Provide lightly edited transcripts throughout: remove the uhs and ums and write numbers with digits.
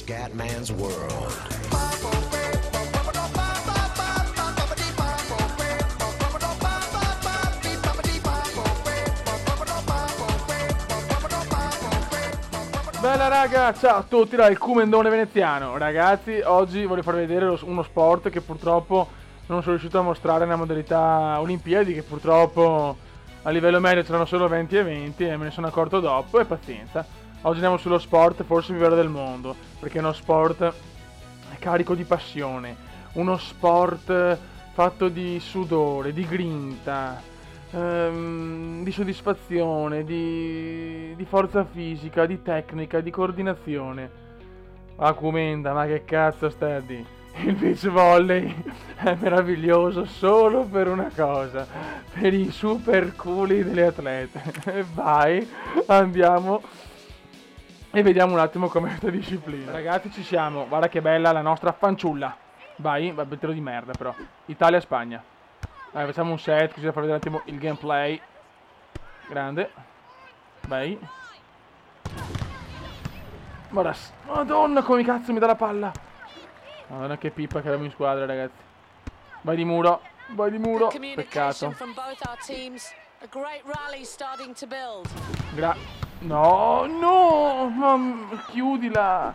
Scatman's World. Bella raga, ciao a tutti dal Cumendone veneziano. Ragazzi, oggi voglio farvi vedere uno sport che purtroppo non sono riuscito a mostrare nella modalità Olimpiadi, che purtroppo a livello medio c'erano solo 20 eventi e me ne sono accorto dopo, e pazienza. Oggi andiamo sullo sport forse più vero del mondo, perché è uno sport carico di passione, uno sport fatto di sudore, di grinta, di soddisfazione, di forza fisica, di tecnica, di coordinazione. Acumenda, ma che cazzo stai a dire? Il beach volley è meraviglioso solo per una cosa, per i super culi delle atlete. Vai, andiamo e vediamo un attimo com'è questa disciplina. Ragazzi, ci siamo, guarda che bella la nostra fanciulla. Vai, battero di merda però. Italia-Spagna. Dai, facciamo un set così da far vedere un attimo il gameplay. Grande. Vai. Madonna, come cazzo mi dà la palla. Madonna, che pippa che abbiamo in squadra, ragazzi. Vai di muro. Vai di muro. Peccato. No, no. Chiudila.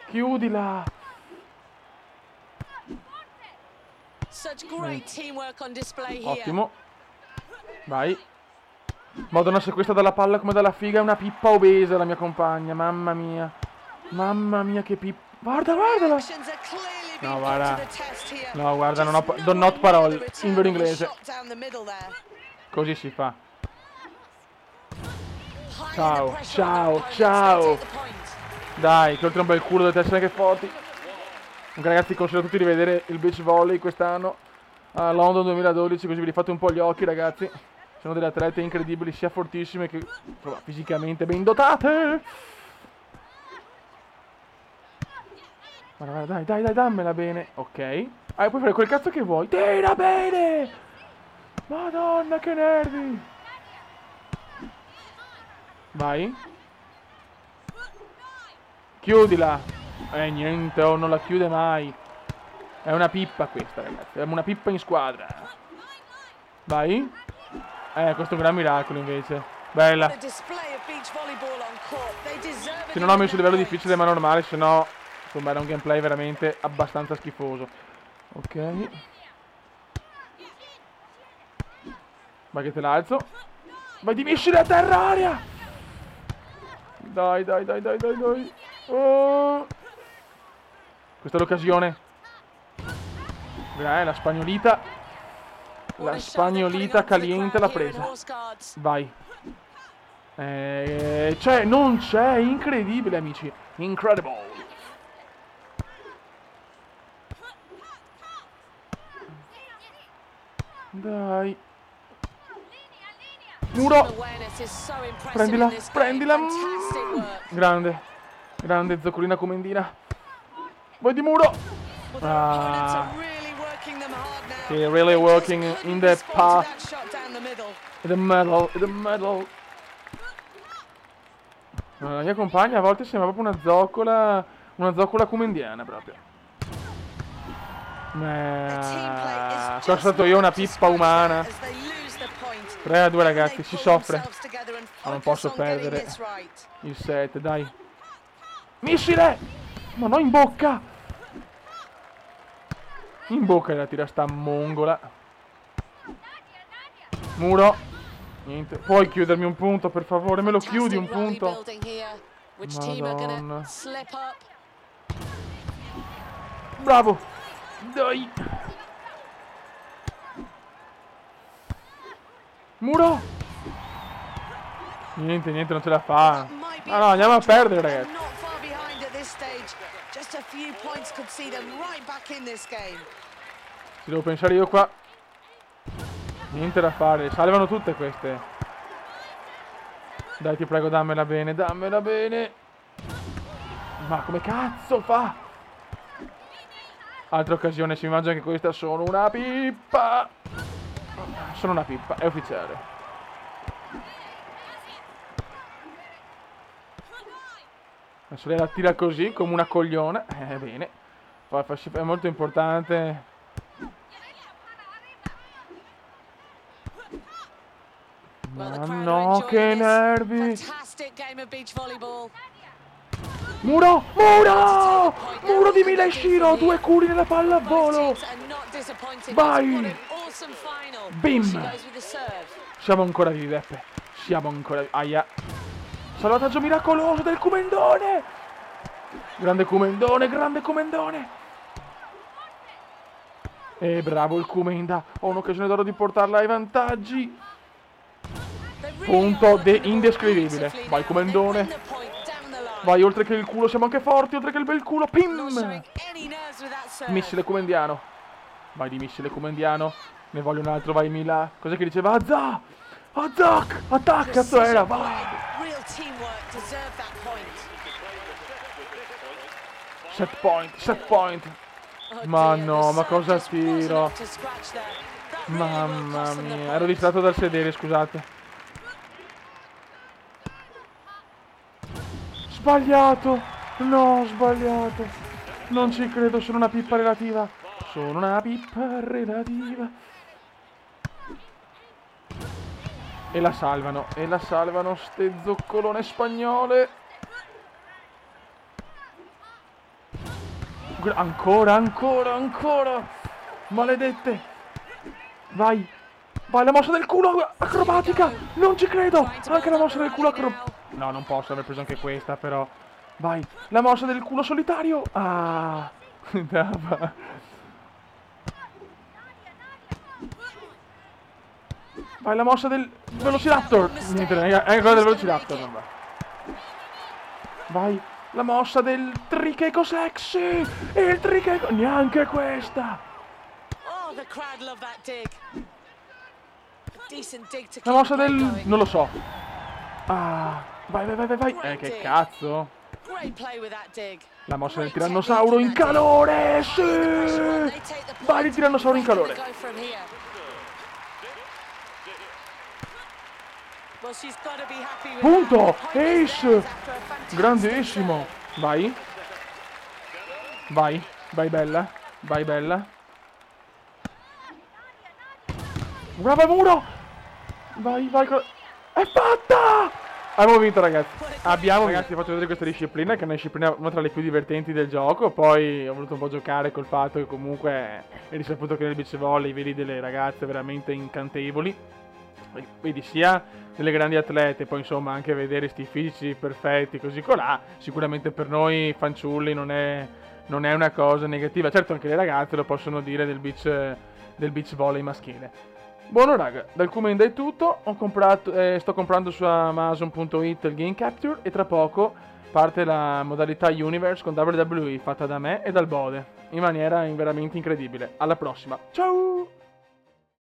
Chiudila. Ottimo. Vai. Madonna, se questa dà la palla come dalla figa, è una pippa obesa la mia compagna. Mamma mia. Mamma mia, che pippa. Guarda, guardala. No, guarda. No, guarda, non ho not parole. In vero inglese. Così si fa. Ciao, ciao, ciao. Dai, che oltre a un bel culo dovete essere anche forti. Comunque ragazzi, consiglio a tutti di vedere il beach volley quest'anno a London 2012, così vi rifate un po' gli occhi, ragazzi. Sono delle atlete incredibili, sia fortissime che insomma, fisicamente ben dotate. Guarda, dai, dammela bene. Ok. Ah, puoi fare quel cazzo che vuoi. Tira bene! Madonna, che nervi! Vai. Chiudila. Niente, oh, non la chiude mai. È una pippa questa, ragazzi. È una pippa in squadra. Vai. Questo è un gran miracolo invece. Bella. Se non ho messo il livello difficile ma normale, se no insomma era un gameplay veramente abbastanza schifoso. Ok. Vai che te l'alzo. Vai di missile a terra, aria. Dai. Oh. Questa è l'occasione. La spagnolita. La spagnolita caliente l'ha presa. Vai. Non c'è. Incredibile, amici. Incredible. Dai. Muro. Prendila. Grande zoccolina comendina. Vai di muro. Sì, really working in the path. In the middle. La mia compagna a volte sembra proprio una zoccola comendiana proprio. Sono stato io una pippa umana. 3-2 ragazzi, si soffre. Ma non posso perdere il set, dai. Missile! Ma no, in bocca! In bocca la tira sta mongola. Muro. Niente. Puoi chiudermi un punto, per favore? Me lo chiudi un punto? Madonna. Bravo. Dai. Muro. Niente, non ce la fa. No, andiamo a perdere, ragazzi. Ci devo pensare io qua. Niente da fare, salvano tutte queste. Dai, ti prego, dammela bene. Ma come cazzo fa? Altra occasione, si immagina che questa sono una pippa. Sono una pippa, è ufficiale. Adesso lei la tira così, come una cogliona. Bene. Poi è molto importante. Ma no, che nervi! Muro! Muro! Muro di Mileshiro! 2 culi nella palla a volo! Vai! Bim! Siamo ancora vivi, Beppe. Siamo ancora vivi. Aia. Salvataggio miracoloso del Kumendone! Grande Kumendone, grande Kumendone! E bravo il Kumenda. Ho un'occasione d'oro di portarla ai vantaggi. Punto indescrivibile. Vai Kumendone. Vai, oltre che il culo siamo anche forti, oltre che il bel culo. Pim! Missile Kumendiano. Vai di missile Kumendiano. Ne voglio un altro, vai Mila. Cos'è che diceva? Azza! Attack! Attack! Cazzo era? Vai! Set point, set point. Ma no, ma cosa tiro? Mamma mia, ero distratto dal sedere, scusate. Sbagliato! No, sbagliato! Non ci credo, sono una pippa relativa. Sono una pippa relativa. E la salvano, ste zoccolone spagnole. Ancora, ancora, ancora! Maledette! Vai! Vai, la mossa del culo acrobatica! Non ci credo! Anche la mossa del culo acrobatica! No, non posso aver preso anche questa, però. Vai, la mossa del culo solitario. Ah, vai, la mossa del Velociraptor. Niente, è quella del Velociraptor, non va. Vai, la mossa del Tricheco sexy. E il Tricheco, neanche questa. La mossa del, non lo so. Ah, vai, vai, vai, vai, vai. Che cazzo? La mossa del tirannosauro in calore, sì! Vai il tirannosauro in calore. Punto! Ace! Grandissimo! Vai. Vai, vai bella. Vai bella. Brava muro! Vai, vai. È fatta! Abbiamo vinto, ragazzi. Ragazzi, vi faccio vedere questa disciplina, che è una disciplina una tra le più divertenti del gioco. Poi ho voluto un po' giocare col fatto che comunque è risaputo che nel beach volley vedi delle ragazze veramente incantevoli. Vedi sia delle grandi atlete, poi insomma anche vedere sti fisici perfetti così colà. Sicuramente per noi fanciulli non è una cosa negativa. Certo, anche le ragazze lo possono dire del beach volley maschile. Buono raga, dal Kumenda è tutto. Sto comprando su Amazon.it il Game Capture e tra poco parte la modalità Universe con WWE fatta da me e dal Bode in maniera veramente incredibile. Alla prossima, ciao!